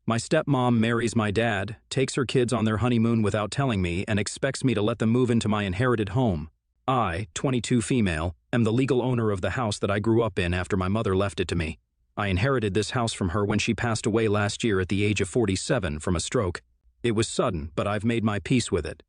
My stepmom marries my dad, takes her kids on their honeymoon without telling me, and expects me to let them move into my inherited home. I, 22 female, am the legal owner of the house that I grew up in after my mother left it to me. I inherited this house from her when she passed away last year at the age of 47 from a stroke. It was sudden, but I've made my peace with it.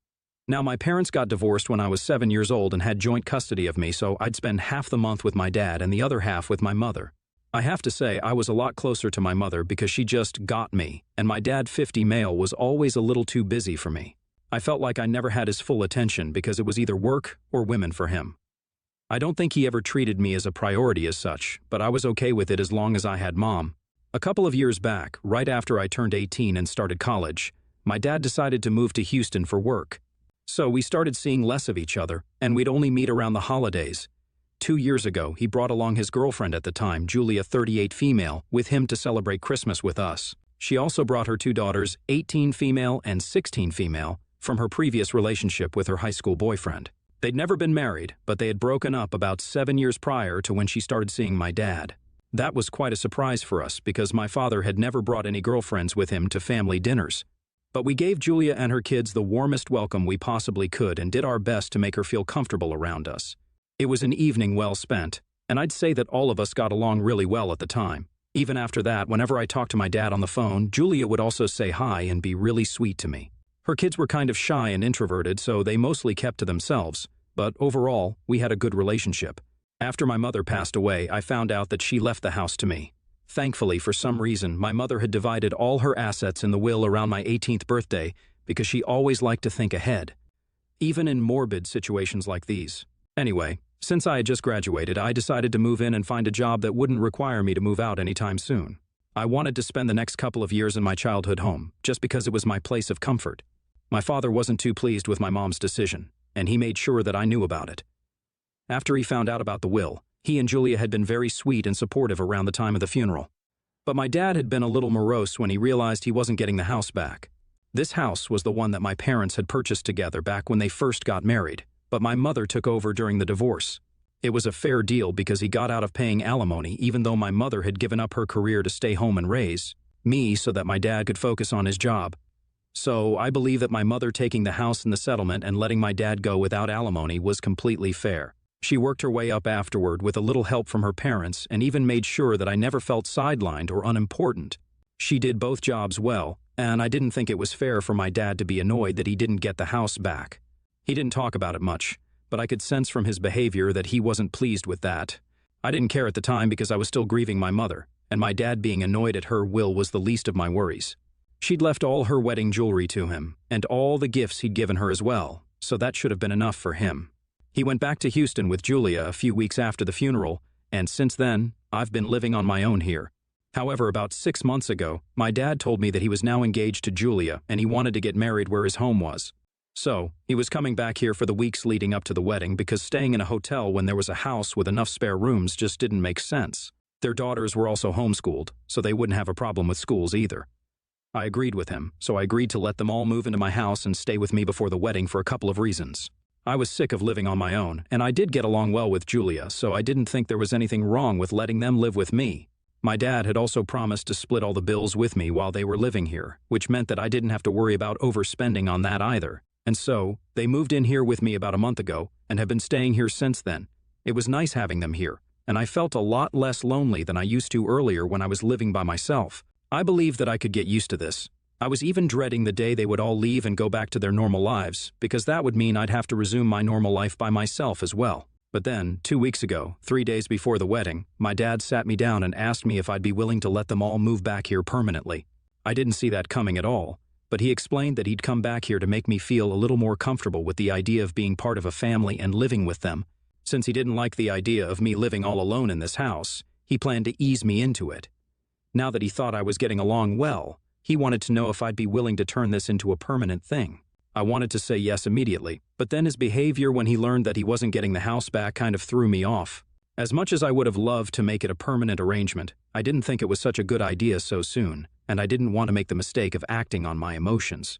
Now, my parents got divorced when I was 7 years old and had joint custody of me, so I'd spend half the month with my dad and the other half with my mother. I have to say, I was a lot closer to my mother because she just got me, and my dad, 50 male, was always a little too busy for me. I felt like I never had his full attention because it was either work or women for him. I don't think he ever treated me as a priority as such, but I was okay with it as long as I had mom. A couple of years back, right after I turned 18 and started college, my dad decided to move to Houston for work. So we started seeing less of each other, and we'd only meet around the holidays. 2 years ago, he brought along his girlfriend at the time, Julia, 38 female, with him to celebrate Christmas with us. She also brought her 2 daughters, 18 female and 16 female, from her previous relationship with her high school boyfriend. They'd never been married, but they had broken up about 7 years prior to when she started seeing my dad. That was quite a surprise for us because my father had never brought any girlfriends with him to family dinners. But we gave Julia and her kids the warmest welcome we possibly could and did our best to make her feel comfortable around us. It was an evening well spent, and I'd say that all of us got along really well at the time. Even after that, whenever I talked to my dad on the phone, Julia would also say hi and be really sweet to me. Her kids were kind of shy and introverted, so they mostly kept to themselves, but overall, we had a good relationship. After my mother passed away, I found out that she left the house to me. Thankfully, for some reason, my mother had divided all her assets in the will around my 18th birthday because she always liked to think ahead, even in morbid situations like these. Anyway, since I had just graduated, I decided to move in and find a job that wouldn't require me to move out anytime soon. I wanted to spend the next couple of years in my childhood home, just because it was my place of comfort. My father wasn't too pleased with my mom's decision, and he made sure that I knew about it. After he found out about the will, he and Julia had been very sweet and supportive around the time of the funeral. But my dad had been a little morose when he realized he wasn't getting the house back. This house was the one that my parents had purchased together back when they first got married, but my mother took over during the divorce. It was a fair deal because he got out of paying alimony even though my mother had given up her career to stay home and raise me so that my dad could focus on his job. So I believe that my mother taking the house in the settlement and letting my dad go without alimony was completely fair. She worked her way up afterward with a little help from her parents and even made sure that I never felt sidelined or unimportant. She did both jobs well, and I didn't think it was fair for my dad to be annoyed that he didn't get the house back. He didn't talk about it much, but I could sense from his behavior that he wasn't pleased with that. I didn't care at the time because I was still grieving my mother, and my dad being annoyed at her will was the least of my worries. She'd left all her wedding jewelry to him, and all the gifts he'd given her as well, so that should have been enough for him. He went back to Houston with Julia a few weeks after the funeral, and since then, I've been living on my own here. However, about 6 months ago, my dad told me that he was now engaged to Julia and he wanted to get married where his home was. So, he was coming back here for the weeks leading up to the wedding because staying in a hotel when there was a house with enough spare rooms just didn't make sense. Their daughters were also homeschooled, so they wouldn't have a problem with schools either. I agreed with him, so I agreed to let them all move into my house and stay with me before the wedding for a couple of reasons. I was sick of living on my own, and I did get along well with Julia, so I didn't think there was anything wrong with letting them live with me. My dad had also promised to split all the bills with me while they were living here, which meant that I didn't have to worry about overspending on that either. And so, they moved in here with me about a month ago and have been staying here since then. It was nice having them here, and I felt a lot less lonely than I used to earlier when I was living by myself. I believed that I could get used to this. I was even dreading the day they would all leave and go back to their normal lives, because that would mean I'd have to resume my normal life by myself as well. But then, 2 weeks ago, 3 days before the wedding, my dad sat me down and asked me if I'd be willing to let them all move back here permanently. I didn't see that coming at all, but he explained that he'd come back here to make me feel a little more comfortable with the idea of being part of a family and living with them. Since he didn't like the idea of me living all alone in this house, he planned to ease me into it. Now that he thought I was getting along well, he wanted to know if I'd be willing to turn this into a permanent thing. I wanted to say yes immediately, but then his behavior when he learned that he wasn't getting the house back kind of threw me off. As much as I would have loved to make it a permanent arrangement, I didn't think it was such a good idea so soon, and I didn't want to make the mistake of acting on my emotions.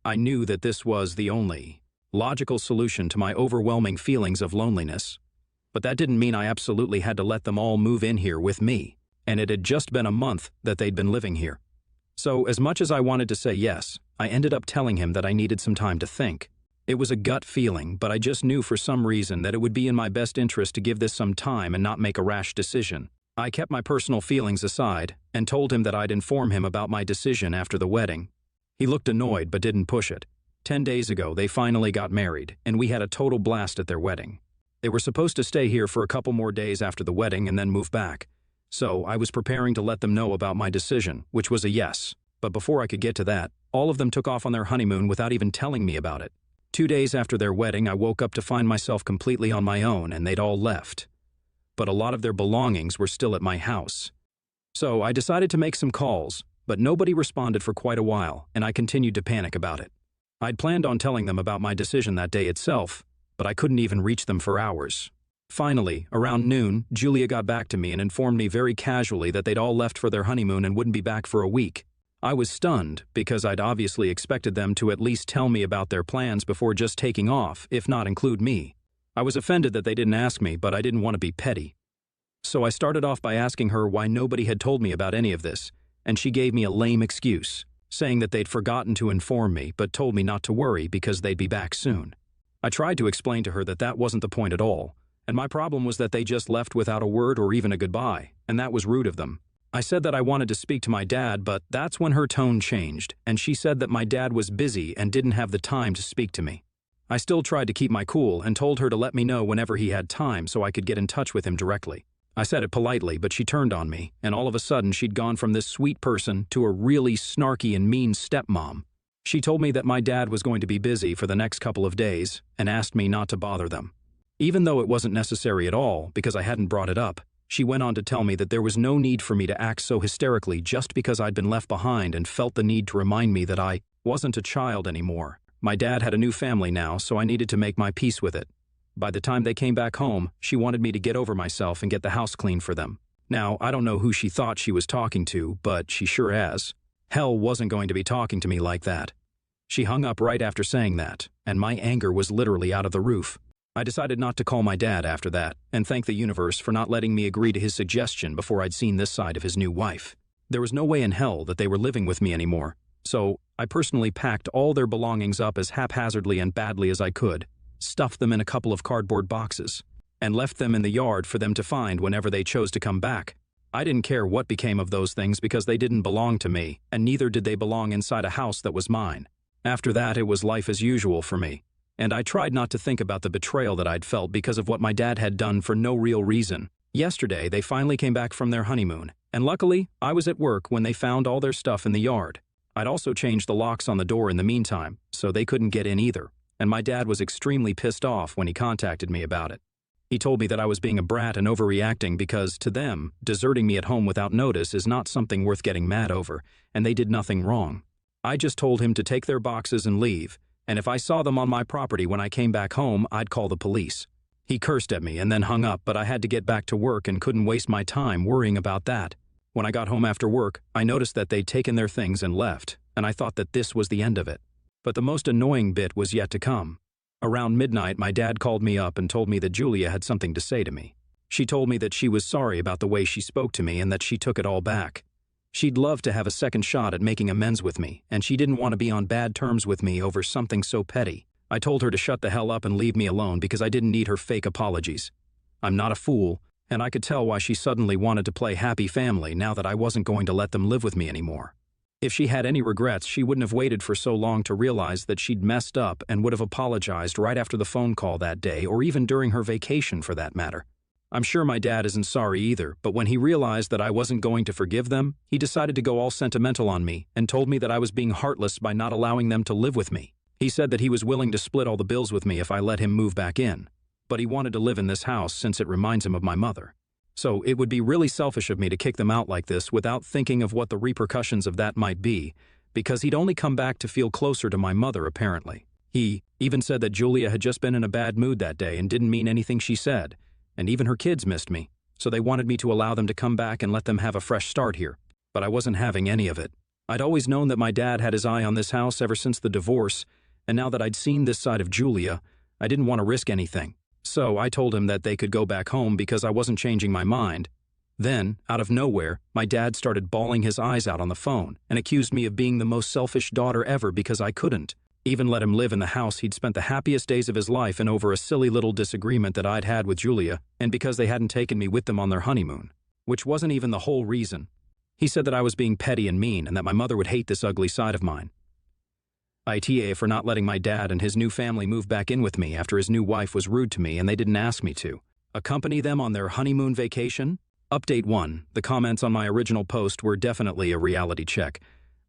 I knew that this was the only logical solution to my overwhelming feelings of loneliness, but that didn't mean I absolutely had to let them all move in here with me, and it had just been a month that they'd been living here. So, as much as I wanted to say yes, I ended up telling him that I needed some time to think. It was a gut feeling, but I just knew for some reason that it would be in my best interest to give this some time and not make a rash decision. I kept my personal feelings aside and told him that I'd inform him about my decision after the wedding. He looked annoyed but didn't push it. 10 days ago, they finally got married, and we had a total blast at their wedding. They were supposed to stay here for a couple more days after the wedding and then move back. So I was preparing to let them know about my decision, which was a yes. But before I could get to that, all of them took off on their honeymoon without even telling me about it. 2 days after their wedding, I woke up to find myself completely on my own, and they'd all left. But a lot of their belongings were still at my house. So I decided to make some calls, but nobody responded for quite a while, and I continued to panic about it. I'd planned on telling them about my decision that day itself, but I couldn't even reach them for hours. Finally, around noon, Julia got back to me and informed me very casually that they'd all left for their honeymoon and wouldn't be back for a week. I was stunned because I'd obviously expected them to at least tell me about their plans before just taking off, if not include me. I was offended that they didn't ask me, but I didn't want to be petty. So I started off by asking her why nobody had told me about any of this, and she gave me a lame excuse, saying that they'd forgotten to inform me but told me not to worry because they'd be back soon. I tried to explain to her that that wasn't the point at all, and my problem was that they just left without a word or even a goodbye, and that was rude of them. I said that I wanted to speak to my dad, but that's when her tone changed, and she said that my dad was busy and didn't have the time to speak to me. I still tried to keep my cool and told her to let me know whenever he had time so I could get in touch with him directly. I said it politely, but she turned on me, and all of a sudden she'd gone from this sweet person to a really snarky and mean stepmom. She told me that my dad was going to be busy for the next couple of days and asked me not to bother them. Even though it wasn't necessary at all because I hadn't brought it up, she went on to tell me that there was no need for me to act so hysterically just because I'd been left behind and felt the need to remind me that I wasn't a child anymore. My dad had a new family now, so I needed to make my peace with it. By the time they came back home, she wanted me to get over myself and get the house clean for them. Now, I don't know who she thought she was talking to, but she sure as hell wasn't going to be talking to me like that. She hung up right after saying that, and my anger was literally out of the roof. I decided not to call my dad after that, and thank the universe for not letting me agree to his suggestion before I'd seen this side of his new wife. There was no way in hell that they were living with me anymore, so I personally packed all their belongings up as haphazardly and badly as I could, stuffed them in a couple of cardboard boxes, and left them in the yard for them to find whenever they chose to come back. I didn't care what became of those things because they didn't belong to me, and neither did they belong inside a house that was mine. After that, it was life as usual for me, and I tried not to think about the betrayal that I'd felt because of what my dad had done for no real reason. Yesterday, they finally came back from their honeymoon, and luckily, I was at work when they found all their stuff in the yard. I'd also changed the locks on the door in the meantime, so they couldn't get in either, and my dad was extremely pissed off when he contacted me about it. He told me that I was being a brat and overreacting because, to them, deserting me at home without notice is not something worth getting mad over, and they did nothing wrong. I just told him to take their boxes and leave, and if I saw them on my property when I came back home, I'd call the police. He cursed at me and then hung up, but I had to get back to work and couldn't waste my time worrying about that. When I got home after work, I noticed that they'd taken their things and left, and I thought that this was the end of it. But the most annoying bit was yet to come. Around midnight, my dad called me up and told me that Julia had something to say to me. She told me that she was sorry about the way she spoke to me and that she took it all back. She'd love to have a second shot at making amends with me, and she didn't want to be on bad terms with me over something so petty. I told her to shut the hell up and leave me alone because I didn't need her fake apologies. I'm not a fool, and I could tell why she suddenly wanted to play happy family now that I wasn't going to let them live with me anymore. If she had any regrets, she wouldn't have waited for so long to realize that she'd messed up and would have apologized right after the phone call that day, or even during her vacation for that matter. I'm sure my dad isn't sorry either, but when he realized that I wasn't going to forgive them, he decided to go all sentimental on me and told me that I was being heartless by not allowing them to live with me. He said that he was willing to split all the bills with me if I let him move back in, but he wanted to live in this house since it reminds him of my mother. So it would be really selfish of me to kick them out like this without thinking of what the repercussions of that might be, because he'd only come back to feel closer to my mother apparently. He even said that Julia had just been in a bad mood that day and didn't mean anything she said, and even her kids missed me, so they wanted me to allow them to come back and let them have a fresh start here. But I wasn't having any of it. I'd always known that my dad had his eye on this house ever since the divorce, and now that I'd seen this side of Julia, I didn't want to risk anything. So I told him that they could go back home because I wasn't changing my mind. Then, out of nowhere, my dad started bawling his eyes out on the phone and accused me of being the most selfish daughter ever because I couldn't even let him live in the house he'd spent the happiest days of his life in over a silly little disagreement that I'd had with Julia, and because they hadn't taken me with them on their honeymoon. Which wasn't even the whole reason. He said that I was being petty and mean and that my mother would hate this ugly side of mine. ITA for not letting my dad and his new family move back in with me after his new wife was rude to me and they didn't ask me to. Accompany them on their honeymoon vacation? Update 1. The comments on my original post were definitely a reality check.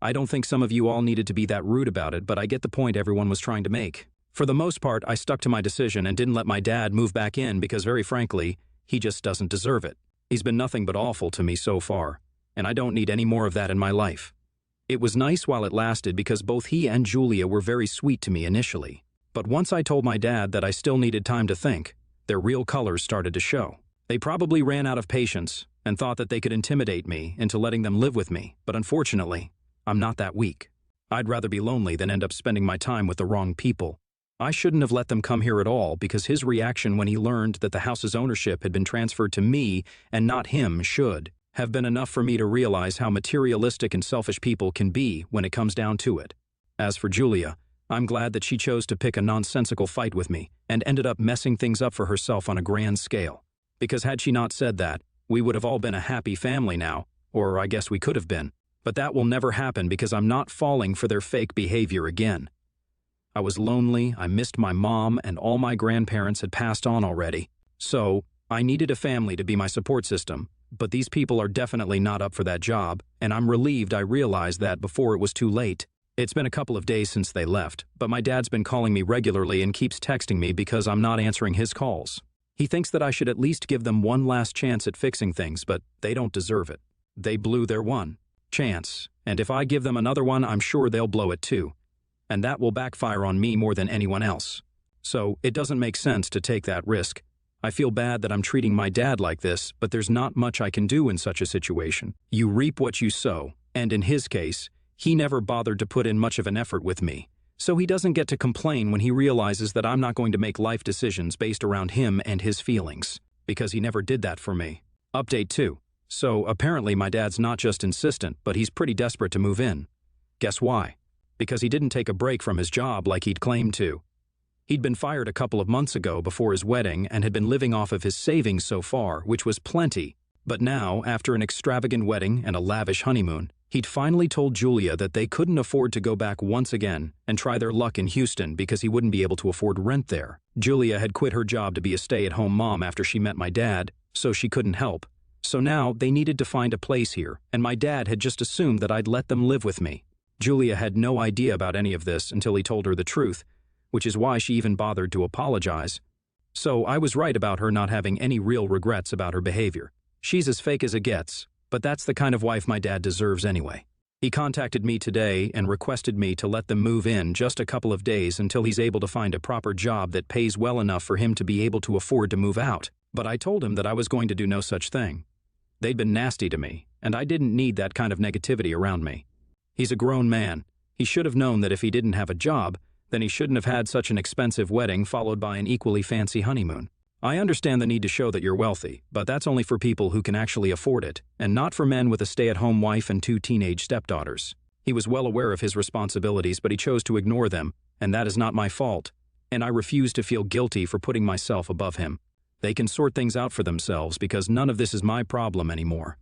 I don't think some of you all needed to be that rude about it, but I get the point everyone was trying to make. For the most part, I stuck to my decision and didn't let my dad move back in because, very frankly, he just doesn't deserve it. He's been nothing but awful to me so far, and I don't need any more of that in my life. It was nice while it lasted because both he and Julia were very sweet to me initially. But once I told my dad that I still needed time to think, their real colors started to show. They probably ran out of patience and thought that they could intimidate me into letting them live with me, but unfortunately, I'm not that weak. I'd rather be lonely than end up spending my time with the wrong people. I shouldn't have let them come here at all because his reaction when he learned that the house's ownership had been transferred to me and not him should have been enough for me to realize how materialistic and selfish people can be when it comes down to it. As for Julia, I'm glad that she chose to pick a nonsensical fight with me and ended up messing things up for herself on a grand scale. Because had she not said that, we would have all been a happy family now, or I guess we could have been. But that will never happen because I'm not falling for their fake behavior again. I was lonely, I missed my mom, and all my grandparents had passed on already. So, I needed a family to be my support system, but these people are definitely not up for that job, and I'm relieved I realized that before it was too late. It's been a couple of days since they left, but my dad's been calling me regularly and keeps texting me because I'm not answering his calls. He thinks that I should at least give them one last chance at fixing things, but they don't deserve it. They blew their one chance, and if I give them another one, I'm sure they'll blow it too. And that will backfire on me more than anyone else. So, it doesn't make sense to take that risk. I feel bad that I'm treating my dad like this, but there's not much I can do in such a situation. You reap what you sow, and in his case, he never bothered to put in much of an effort with me. So he doesn't get to complain when he realizes that I'm not going to make life decisions based around him and his feelings, because he never did that for me. Update 2. So, apparently my dad's not just insistent, but he's pretty desperate to move in. Guess why? Because he didn't take a break from his job like he'd claimed to. He'd been fired a couple of months ago before his wedding and had been living off of his savings so far, which was plenty. But now, after an extravagant wedding and a lavish honeymoon, he'd finally told Julia that they couldn't afford to go back once again and try their luck in Houston because he wouldn't be able to afford rent there. Julia had quit her job to be a stay-at-home mom after she met my dad, so she couldn't help. So now they needed to find a place here, and my dad had just assumed that I'd let them live with me. Julia had no idea about any of this until he told her the truth, which is why she even bothered to apologize. So I was right about her not having any real regrets about her behavior. She's as fake as it gets, but that's the kind of wife my dad deserves anyway. He contacted me today and requested me to let them move in just a couple of days until he's able to find a proper job that pays well enough for him to be able to afford to move out. But I told him that I was going to do no such thing. They'd been nasty to me, and I didn't need that kind of negativity around me. He's a grown man. He should have known that if he didn't have a job, then he shouldn't have had such an expensive wedding followed by an equally fancy honeymoon. I understand the need to show that you're wealthy, but that's only for people who can actually afford it, and not for men with a stay-at-home wife and 2 teenage stepdaughters. He was well aware of his responsibilities, but he chose to ignore them, and that is not my fault, and I refuse to feel guilty for putting myself above him. They can sort things out for themselves because none of this is my problem anymore.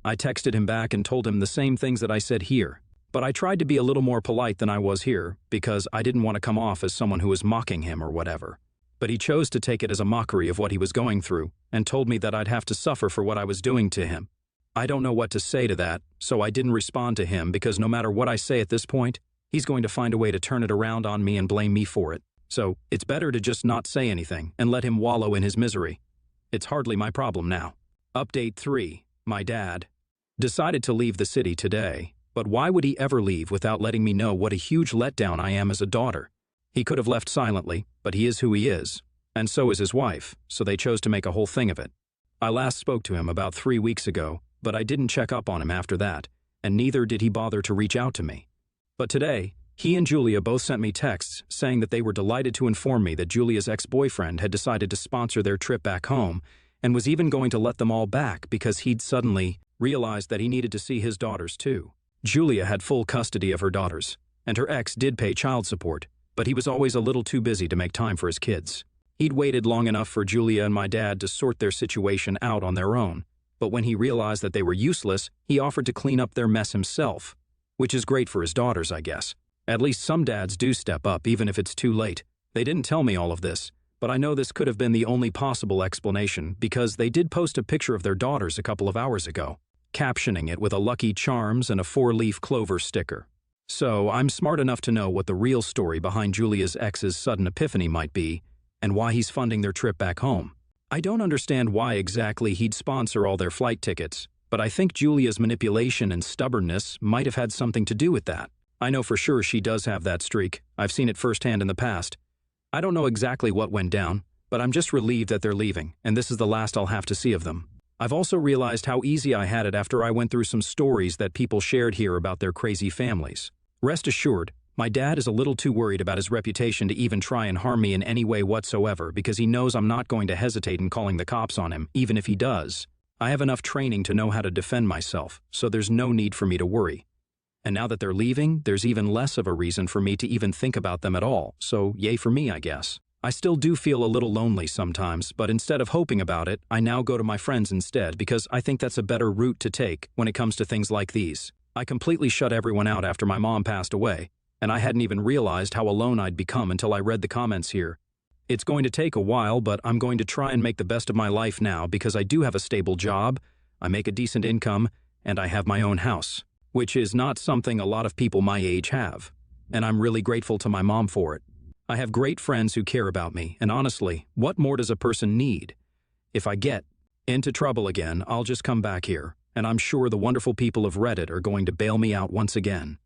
I texted him back and told him the same things that I said here, but I tried to be a little more polite than I was here because I didn't want to come off as someone who was mocking him or whatever. But he chose to take it as a mockery of what he was going through and told me that I'd have to suffer for what I was doing to him. I don't know what to say to that, so I didn't respond to him because no matter what I say at this point, he's going to find a way to turn it around on me and blame me for it. So, it's better to just not say anything and let him wallow in his misery. It's hardly my problem now. Update 3. My dad decided to leave the city today, but why would he ever leave without letting me know what a huge letdown I am as a daughter? He could have left silently, but he is who he is, and so is his wife, so they chose to make a whole thing of it. I last spoke to him about 3 weeks ago, but I didn't check up on him after that, and neither did he bother to reach out to me. But today, he and Julia both sent me texts saying that they were delighted to inform me that Julia's ex-boyfriend had decided to sponsor their trip back home and was even going to let them all back because he'd suddenly realized that he needed to see his daughters too. Julia had full custody of her daughters, and her ex did pay child support, but he was always a little too busy to make time for his kids. He'd waited long enough for Julia and my dad to sort their situation out on their own, but when he realized that they were useless, he offered to clean up their mess himself, which is great for his daughters, I guess. At least some dads do step up, even if it's too late. They didn't tell me all of this, but I know this could have been the only possible explanation because they did post a picture of their daughters a couple of hours ago, captioning it with a Lucky Charms and a 4-leaf clover sticker. So I'm smart enough to know what the real story behind Julia's ex's sudden epiphany might be and why he's funding their trip back home. I don't understand why exactly he'd sponsor all their flight tickets, but I think Julia's manipulation and stubbornness might have had something to do with that. I know for sure she does have that streak. I've seen it firsthand in the past. I don't know exactly what went down, but I'm just relieved that they're leaving, and this is the last I'll have to see of them. I've also realized how easy I had it after I went through some stories that people shared here about their crazy families. Rest assured, my dad is a little too worried about his reputation to even try and harm me in any way whatsoever because he knows I'm not going to hesitate in calling the cops on him, even if he does. I have enough training to know how to defend myself, so there's no need for me to worry. And now that they're leaving, there's even less of a reason for me to even think about them at all, so yay for me, I guess. I still do feel a little lonely sometimes, but instead of hoping about it, I now go to my friends instead because I think that's a better route to take when it comes to things like these. I completely shut everyone out after my mom passed away, and I hadn't even realized how alone I'd become until I read the comments here. It's going to take a while, but I'm going to try and make the best of my life now because I do have a stable job, I make a decent income, and I have my own house, which is not something a lot of people my age have, and I'm really grateful to my mom for it. I have great friends who care about me, and honestly, what more does a person need? If I get into trouble again, I'll just come back here, and I'm sure the wonderful people of Reddit are going to bail me out once again.